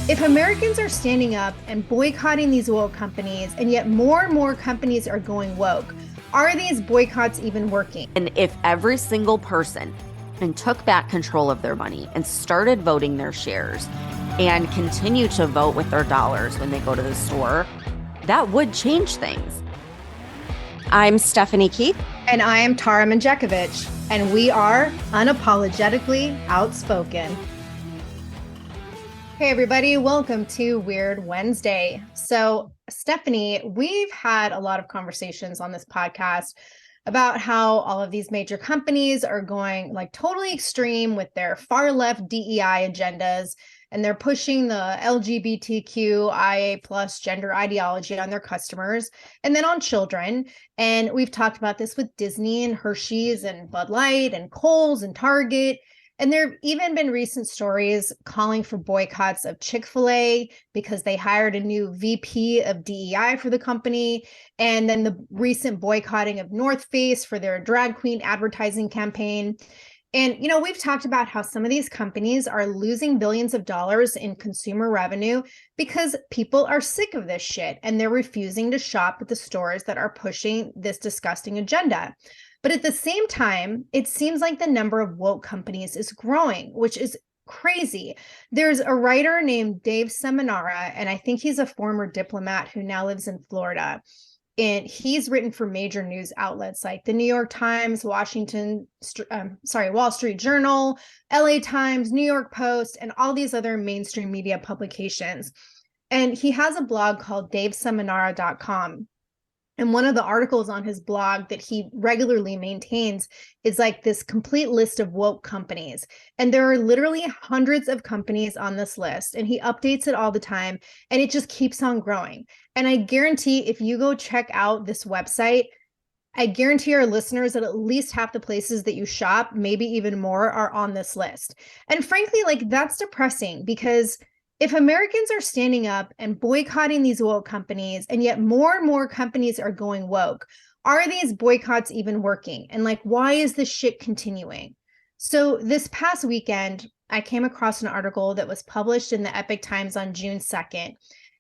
If Americans are standing up and boycotting these woke companies, and yet more and more companies are going woke, are these boycotts even working? And if every single person took back control of their money and started voting their shares and continue to vote with their dollars when they go to the store, that would change things. I'm Stephanie Keith. And I am Tara Manjekovic, and we are unapologetically outspoken. Hey, everybody, welcome to Weird Wednesday. So, Stephanie, we've had a lot of conversations on this podcast about how all of these major companies are going like totally extreme with their far left DEI agendas, and they're pushing the LGBTQIA plus gender ideology on their customers and then on children. And we've talked about this with Disney and Hershey's and Bud Light and Kohl's and Target. And there have even been recent stories calling for boycotts of Chick-fil-A because they hired a new VP of DEI for the company. And then the recent boycotting of North Face for their drag queen advertising campaign. And, you know, we've talked about how some of these companies are losing billions of dollars in consumer revenue because people are sick of this shit and they're refusing to shop at the stores that are pushing this disgusting agenda. But at the same time, it seems like the number of woke companies is growing, which is crazy. There's a writer named Dave Seminara, and I think he's a former diplomat who now lives in Florida. And he's written for major news outlets like the New York Times, Wall Street Journal, LA Times, New York Post, and all these other mainstream media publications. And he has a blog called daveseminara.com. And one of the articles on his blog that he regularly maintains is like this complete list of woke companies. And there are literally hundreds of companies on this list. And he updates it all the time. And it just keeps on growing. And I guarantee if you go check out this website, I guarantee our listeners that at least half the places that you shop, maybe even more, are on this list. And frankly, like that's depressing because if Americans are standing up and boycotting these woke companies, and yet more and more companies are going woke, are these boycotts even working? And like, why is this shit continuing? So this past weekend, I came across an article that was published in the Epic Times on June 2nd.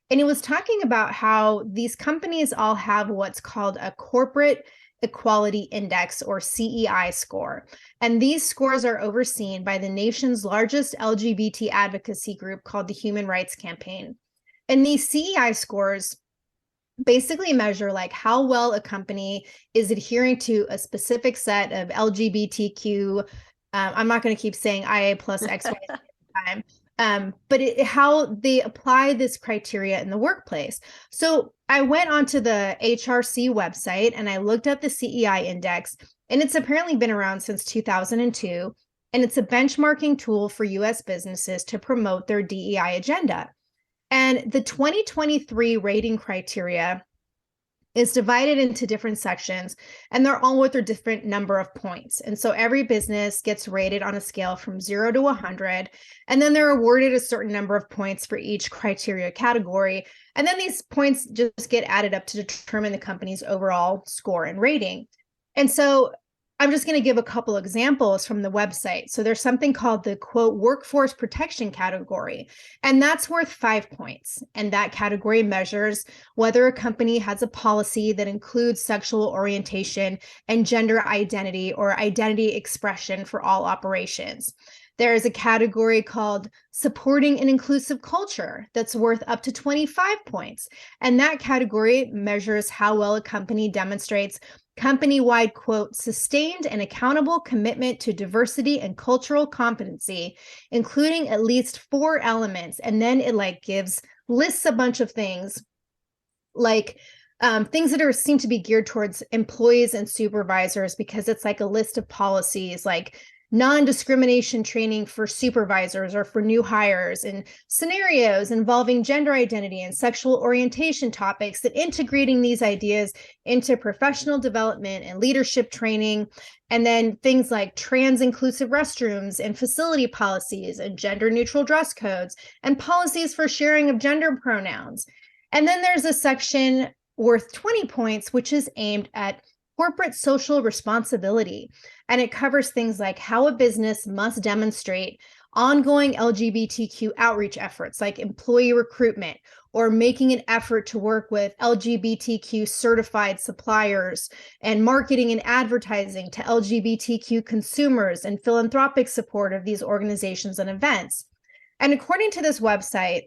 And it was talking about how these companies all have what's called a corporate equality index or CEI score. And these scores are overseen by the nation's largest LGBT advocacy group called the Human Rights Campaign. And these CEI scores basically measure like how well a company is adhering to a specific set of LGBTQ, I'm not going to keep saying IA plus X, Y, Z time. But how they apply this criteria in the workplace. So I went onto the HRC website and I looked up the CEI index, and it's apparently been around since 2002. And it's a benchmarking tool for US businesses to promote their DEI agenda. And the 2023 rating criteria is divided into different sections, and they're all with their different number of points. And so every business gets rated on a scale from 0 to 100, and then they're awarded a certain number of points for each criteria category. And then these points just get added up to determine the company's overall score and rating. And so I'm just going to give a couple examples from the website. So there's something called the quote workforce protection category, and that's worth 5 points. And that category measures whether a company has a policy that includes sexual orientation and gender identity or identity expression for all operations. There is a category called supporting an inclusive culture that's worth up to 25 points. And that category measures how well a company demonstrates company-wide, quote, sustained and accountable commitment to diversity and cultural competency, including at least 4 elements. And then it like lists a bunch of things like things that seem to be geared towards employees and supervisors, because it's like a list of policies like non-discrimination training for supervisors or for new hires, and scenarios involving gender identity and sexual orientation topics, that integrating these ideas into professional development and leadership training. And then things like trans inclusive restrooms and facility policies and gender neutral dress codes and policies for sharing of gender pronouns. And then there's a section worth 20 points, which is aimed at corporate social responsibility. And it covers things like how a business must demonstrate ongoing LGBTQ outreach efforts like employee recruitment, or making an effort to work with LGBTQ certified suppliers, and marketing and advertising to LGBTQ consumers, and philanthropic support of these organizations and events. And according to this website,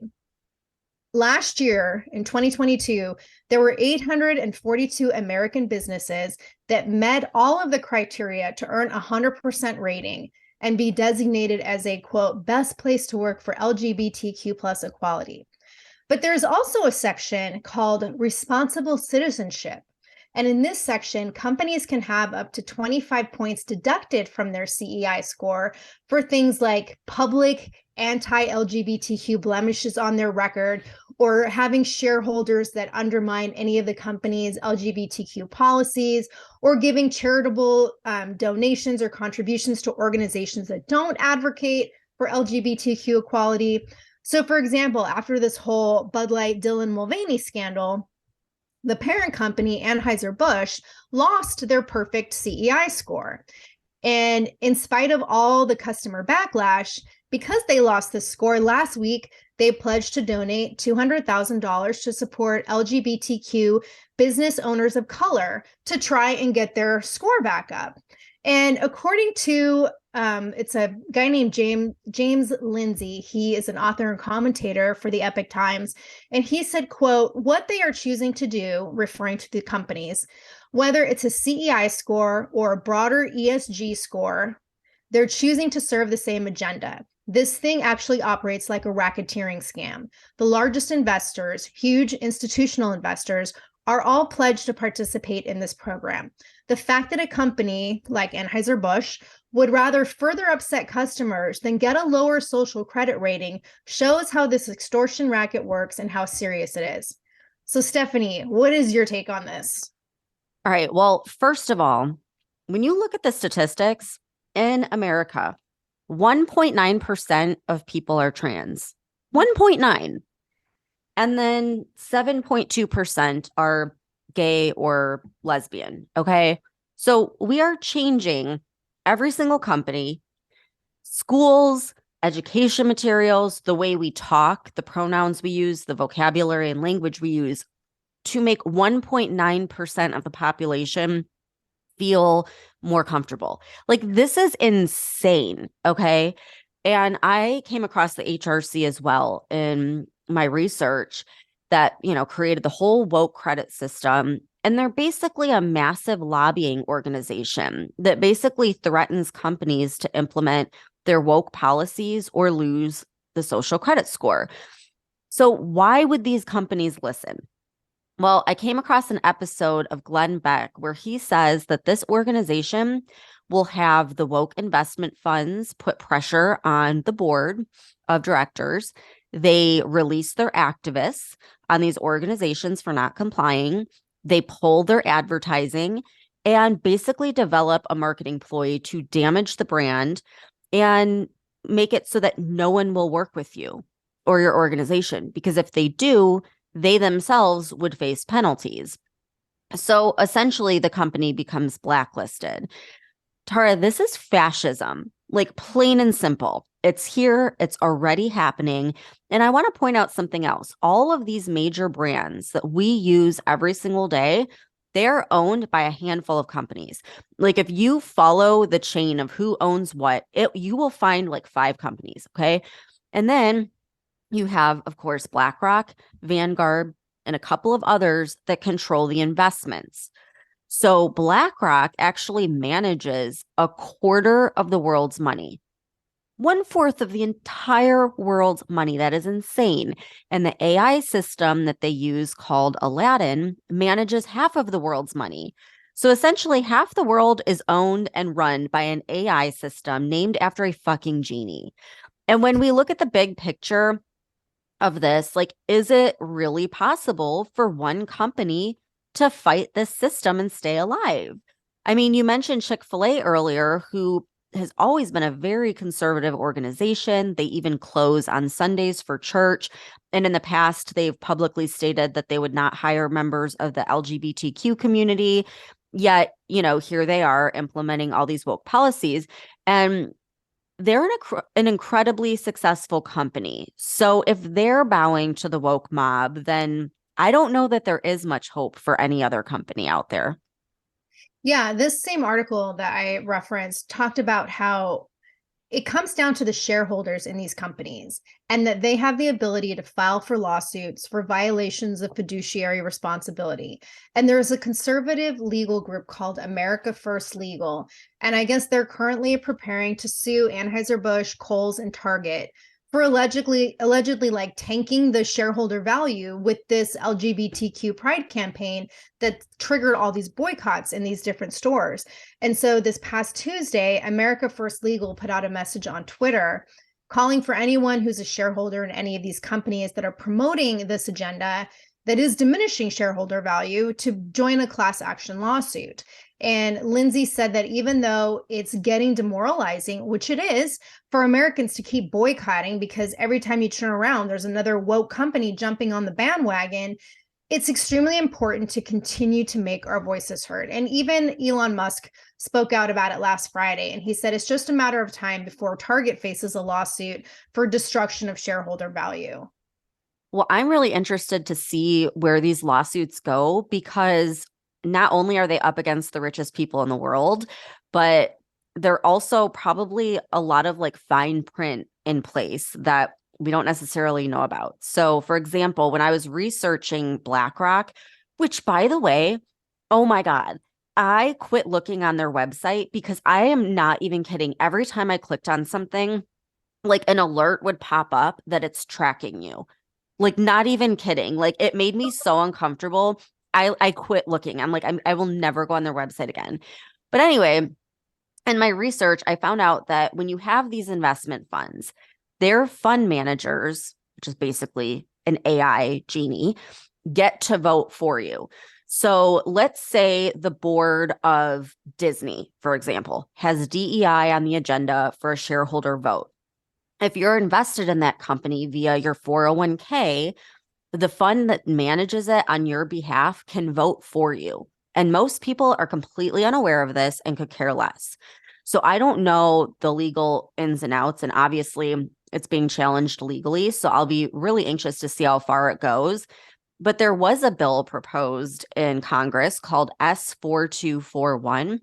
last year in 2022, there were 842 American businesses that met all of the criteria to earn a 100% rating and be designated as a, quote, best place to work for LGBTQ plus equality. But there's also a section called responsible citizenship. And in this section, companies can have up to 25 points deducted from their CEI score for things like public anti-LGBTQ blemishes on their record, or having shareholders that undermine any of the company's LGBTQ policies, or giving charitable donations or contributions to organizations that don't advocate for LGBTQ equality. So, for example, after this whole Bud Light Dylan Mulvaney scandal, the parent company, Anheuser-Busch, lost their perfect CEI score. And in spite of all the customer backlash, because they lost this score, last week, they pledged to donate $200,000 to support LGBTQ business owners of color to try and get their score back up. And according to, it's a guy named James Lindsay. He is an author and commentator for the Epoch Times. And he said, quote, what they are choosing to do, referring to the companies, whether it's a CEI score or a broader ESG score, they're choosing to serve the same agenda. This thing actually operates like a racketeering scam. The largest investors, huge institutional investors, are all pledged to participate in this program. The fact that a company like Anheuser-Busch would rather further upset customers than get a lower social credit rating shows how this extortion racket works and how serious it is. So, Stephanie, what is your take on this? All right. Well, first of all, when you look at the statistics in America, 1.9% of people are trans. 1.9. And then 7.2% are gay or lesbian. Okay. So we are changing every single company, schools, education materials, the way we talk, the pronouns we use, the vocabulary and language we use to make 1.9% of the population feel more comfortable. Like, this is insane. Okay. And I came across the HRC as well in my research that, created the whole woke credit system. And they're basically a massive lobbying organization that basically threatens companies to implement their woke policies or lose the social credit score. So why would these companies listen? Well, I came across an episode of Glenn Beck where he says that this organization will have the woke investment funds put pressure on the board of directors. They release their activists on these organizations for not complying. They pull their advertising and basically develop a marketing ploy to damage the brand and make it so that no one will work with you or your organization, because if they do, they themselves would face penalties. So essentially, the company becomes blacklisted. Tara, this is fascism, like plain and simple. It's here. It's already happening. And I want to point out something else. All of these major brands that we use every single day, they're owned by a handful of companies. Like, if you follow the chain of who owns what, you will find like 5 companies. Okay. And then you have, of course, BlackRock, Vanguard, and a couple of others that control the investments. So BlackRock actually manages a quarter of the world's money, 1/4 of the entire world's money. That is insane. And the AI system that they use called Aladdin manages half of the world's money. So essentially, half the world is owned and run by an AI system named after a fucking genie. And when we look at the big picture of this, like, is it really possible for one company to fight this system and stay alive? I mean, you mentioned Chick-fil-A earlier, who has always been a very conservative organization. They even close on Sundays for church. And in the past, they've publicly stated that they would not hire members of the LGBTQ community. Yet, here they are implementing all these woke policies. And they're an incredibly successful company. So if they're bowing to the woke mob, then I don't know that there is much hope for any other company out there. Yeah, this same article that I referenced talked about how it comes down to the shareholders in these companies and that they have the ability to file for lawsuits for violations of fiduciary responsibility. And there's a conservative legal group called America First Legal. And I guess they're currently preparing to sue Anheuser-Busch, Kohl's, and Target for allegedly like tanking the shareholder value with this LGBTQ pride campaign that triggered all these boycotts in these different stores. And so this past Tuesday, America First Legal put out a message on Twitter calling for anyone who's a shareholder in any of these companies that are promoting this agenda that is diminishing shareholder value to join a class action lawsuit. And Lindsay said that even though it's getting demoralizing, which it is, for Americans to keep boycotting because every time you turn around, there's another woke company jumping on the bandwagon, it's extremely important to continue to make our voices heard. And even Elon Musk spoke out about it last Friday, and he said it's just a matter of time before Target faces a lawsuit for destruction of shareholder value. Well, I'm really interested to see where these lawsuits go, because not only are they up against the richest people in the world, but they're also probably a lot of like fine print in place that we don't necessarily know about. So, for example, when I was researching BlackRock, which by the way, oh my God, I quit looking on their website because I am not even kidding. Every time I clicked on something, like an alert would pop up that it's tracking you. Like, not even kidding. Like, it made me so uncomfortable. I quit looking. I'm like, I will never go on their website again. But anyway, in my research, I found out that when you have these investment funds, their fund managers, which is basically an AI genie, get to vote for you. So let's say the board of Disney, for example, has DEI on the agenda for a shareholder vote. If you're invested in that company via your 401k, the fund that manages it on your behalf can vote for you. And most people are completely unaware of this and could care less. So I don't know the legal ins and outs, and obviously it's being challenged legally. So I'll be really anxious to see how far it goes. But there was a bill proposed in Congress called S4241,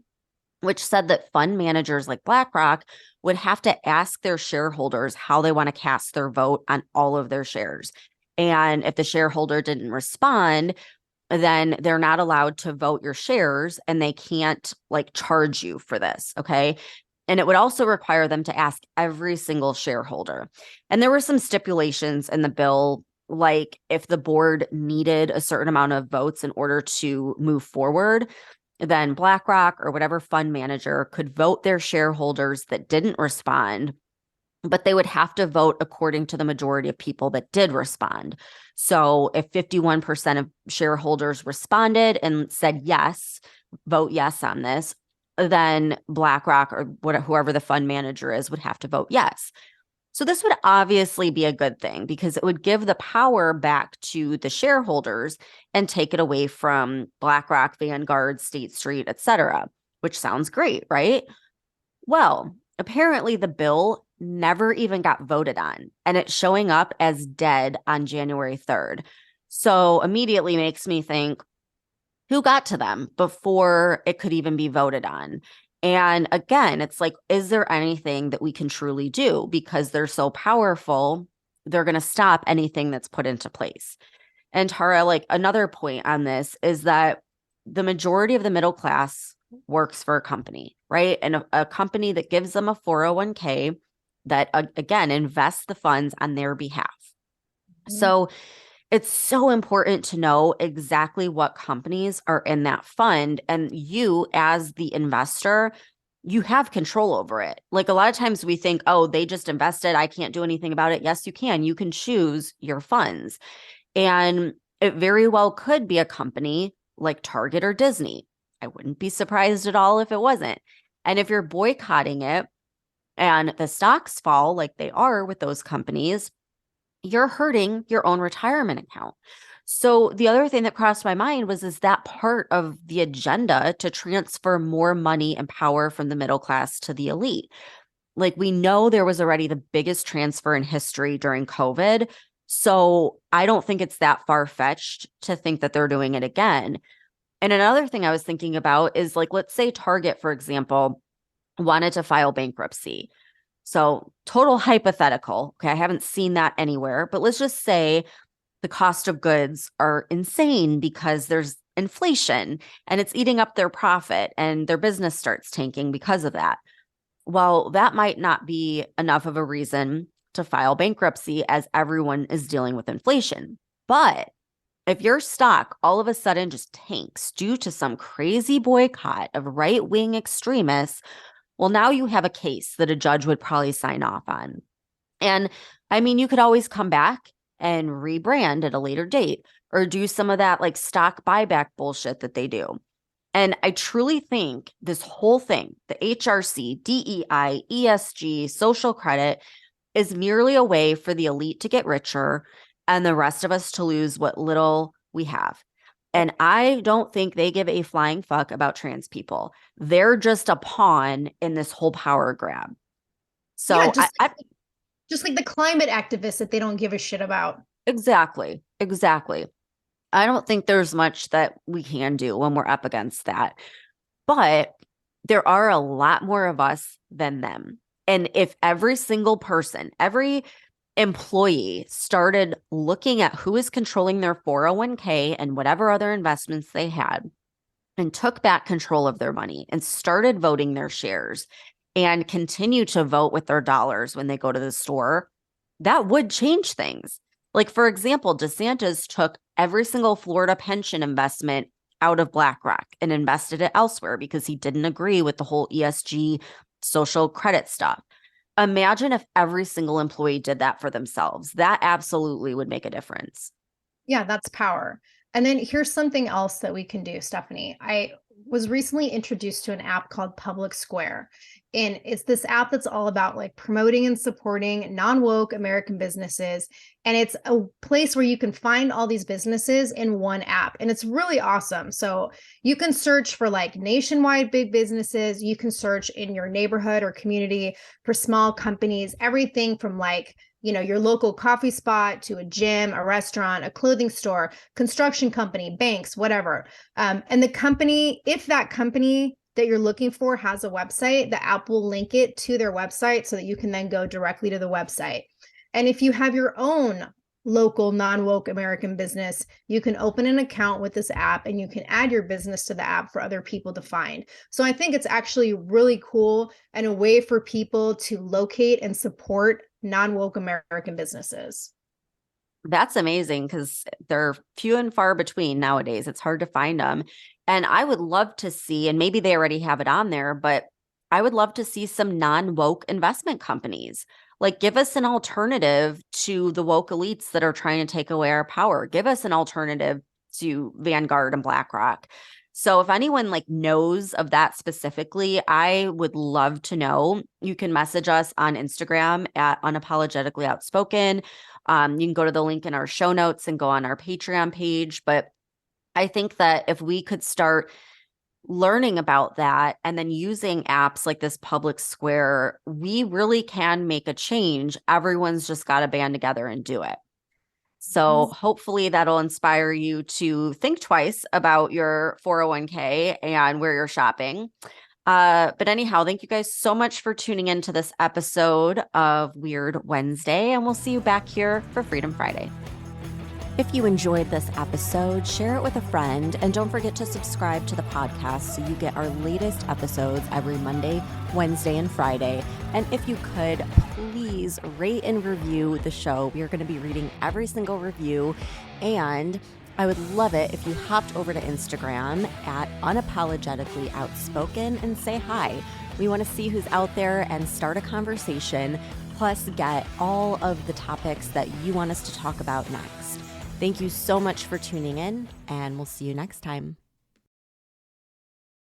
which said that fund managers like BlackRock would have to ask their shareholders how they want to cast their vote on all of their shares. And if the shareholder didn't respond, then they're not allowed to vote your shares and they can't like charge you for this. Okay. And it would also require them to ask every single shareholder. And there were some stipulations in the bill, like if the board needed a certain amount of votes in order to move forward, then BlackRock or whatever fund manager could vote their shareholders that didn't respond, but they would have to vote according to the majority of people that did respond. So if 51% of shareholders responded and said yes, vote yes on this, then BlackRock or whoever the fund manager is would have to vote yes. So this would obviously be a good thing because it would give the power back to the shareholders and take it away from BlackRock, Vanguard, State Street, et cetera, which sounds great, right? Well, apparently the bill never even got voted on, and it's showing up as dead on January 3rd. So immediately makes me think, who got to them before it could even be voted on? And again, it's like, is there anything that we can truly do? Because they're so powerful, they're going to stop anything that's put into place. And Tara, like another point on this is that the majority of the middle class works for a company, right? And a company that gives them a 401k that, again, invests the funds on their behalf. Mm-hmm. So it's so important to know exactly what companies are in that fund. And you, as the investor, you have control over it. Like a lot of times we think, oh, they just invested, I can't do anything about it. Yes, you can. You can choose your funds. And it very well could be a company like Target or Disney. I wouldn't be surprised at all if it wasn't. And if you're boycotting it and the stocks fall like they are with those companies, you're hurting your own retirement account. So the other thing that crossed my mind was, is that part of the agenda to transfer more money and power from the middle class to the elite? Like, we know there was already the biggest transfer in history during COVID. So I don't think it's that far-fetched to think that they're doing it again. And another thing I was thinking about is, like, let's say Target, for example, wanted to file bankruptcy. So total hypothetical. Okay, I haven't seen that anywhere, but let's just say the cost of goods are insane because there's inflation and it's eating up their profit and their business starts tanking because of that. Well, that might not be enough of a reason to file bankruptcy as everyone is dealing with inflation. But if your stock all of a sudden just tanks due to some crazy boycott of right-wing extremists, well, now you have a case that a judge would probably sign off on. And I mean, you could always come back and rebrand at a later date or do some of that like stock buyback bullshit that they do. And I truly think this whole thing, the HRC, DEI, ESG, social credit, is merely a way for the elite to get richer and the rest of us to lose what little we have. And I don't think they give a flying fuck about trans people. They're just a pawn in this whole power grab. So yeah, just like the climate activists that they don't give a shit about. Exactly. I don't think there's much that we can do when we're up against that. But there are a lot more of us than them. And if every single person, every employee started looking at who is controlling their 401k and whatever other investments they had and took back control of their money and started voting their shares and continue to vote with their dollars when they go to the store, that would change things. Like, for example, DeSantis took every single Florida pension investment out of BlackRock and invested it elsewhere because he didn't agree with the whole ESG social credit stuff. Imagine if every single employee did that for themselves. That absolutely would make a difference. Yeah, that's power. And then here's something else that we can do, Stephanie. I was recently introduced to an app called Public Square. And it's this app that's all about like promoting and supporting non-woke American businesses. And it's a place where you can find all these businesses in one app. And it's really awesome. So you can search for like nationwide big businesses. You can search in your neighborhood or community for small companies, everything from like, your local coffee spot to a gym, a restaurant, a clothing store, construction company, banks, whatever. And the company, if that company that you're looking for has a website, the app will link it to their website so that you can then go directly to the website. And if you have your own local non-woke American business, you can open an account with this app and you can add your business to the app for other people to find. So I think it's actually really cool and a way for people to locate and support non-woke American businesses. That's amazing because they're few and far between nowadays. It's hard to find them. And I would love to see, and maybe they already have it on there, but I would love to see some non-woke investment companies. Like, give us an alternative to the woke elites that are trying to take away our power. Give us an alternative to Vanguard and BlackRock. So if anyone like knows of that specifically, I would love to know. You can message us on Instagram at Unapologetically Outspoken. You can go to the link in our show notes and go on our Patreon page. But I think that if we could start learning about that and then using apps like this Public Square, we really can make a change. Everyone's just got to band together and do it. So hopefully that'll inspire you to think twice about your 401k and where you're shopping. But anyhow, thank you guys so much for tuning into this episode of Weird Wednesday, and we'll see you back here for Freedom Friday. If you enjoyed this episode, share it with a friend, and don't forget to subscribe to the podcast so you get our latest episodes every Monday, Wednesday, and Friday. And if you could, please rate and review the show. We are going to be reading every single review, and I would love it if you hopped over to Instagram at Unapologetically Outspoken and say hi. We want to see who's out there and start a conversation, plus get all of the topics that you want us to talk about next. Thank you so much for tuning in, and we'll see you next time.